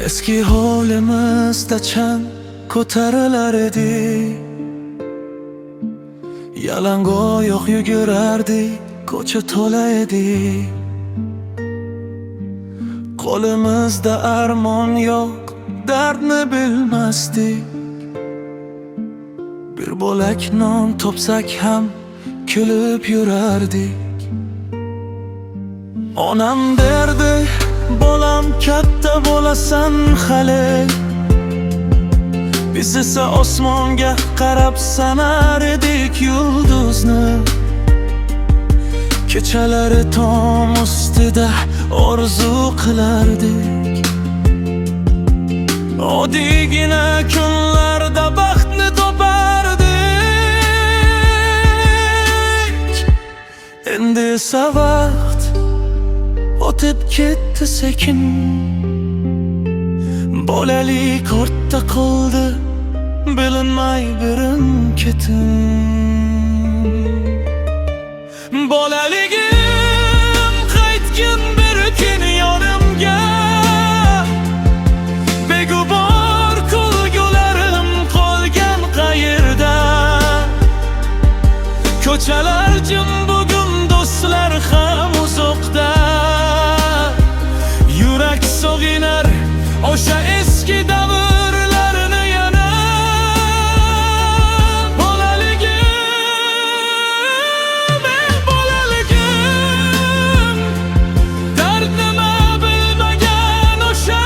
Eski hovlimizda chang ko'tarilar edi, yalangoyoq yugurardik, ko'cha to'la edi. Qo'limizda armon yo'q, dardni bilmasdik. Bir bo'lak non topsak ham kulib yurardik. Onam derdi, bolam katta bo'lasan hali. Biz esa osmonga qarab sanar edik yulduzni. Kechalari tom ustida orzu qilardik. Oddiygina kunlarda baxtni topardik. Endi esa vaqt o'tib ketdi sekin. Bolalik ortda qoldi, bilinmay birin-ketin. Bolaligim qaytgin bir kun yonimga. Begubor kulgularim qolgan qayerda. Ko'chalar jim, bugun do'stlar ham uzoqda. Yurak sog'inar o'sha eski davrlarni yana. Bolaligim, bolaligim, dard nima bilmagan o'sha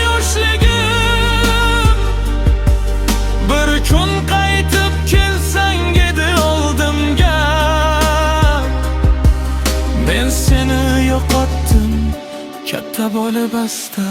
yoshligim. Bir kun qaytib kelsang edi oldimga. Men seni yo'qotdim katta bo'lib asta.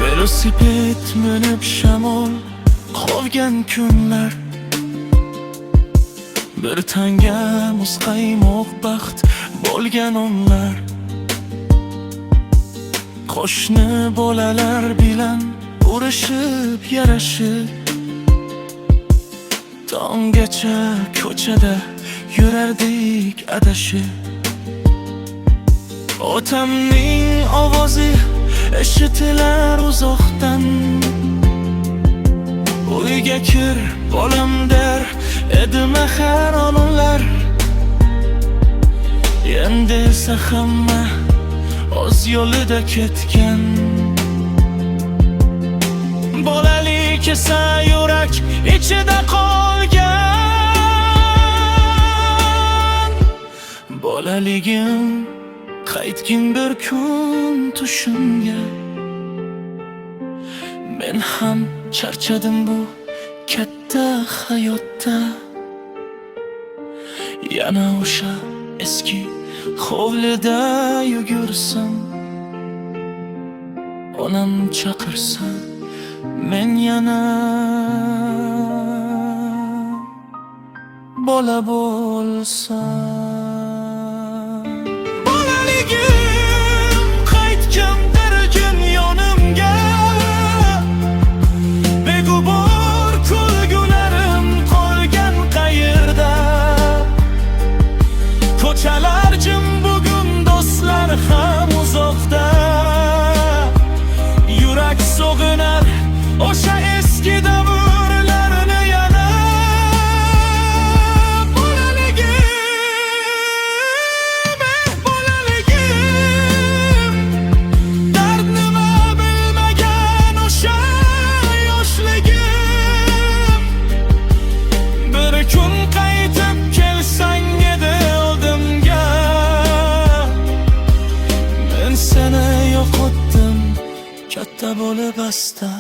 Velosiped minib shamol qovgan kunlar. Bir tanga muzqaymoq baxt bo'lgan onlar. Qo'shni bolalar bilan urishib yarashib, tonggacha ko'chada yurardik adashib. Otamning ovozi eshitilar uzoqdan. Uyga kir bolam der edi mahar onlar. Endi esa hamma o'z yo'lida ketgan. Bolalik esa yurak ichida qolgan. Bolaligim qaytgin bir kun tushimga. Men ham charchadim bu katta hayotda. Yana o'sha eski hovlida yugursam, onam chaqirsa, men yana bola bo'lsam. Ko'chalar jim, bugun do'stlar ham uzoqda. Yurak sog'inar o'sha eski davrlarni yana. Bolaligim, bolaligim, dard nima bilmagan o'sha yoshligim. Bir kun qaytib kelsang edi oldimga. Men seni yo'qotdim katta bo'lib asta.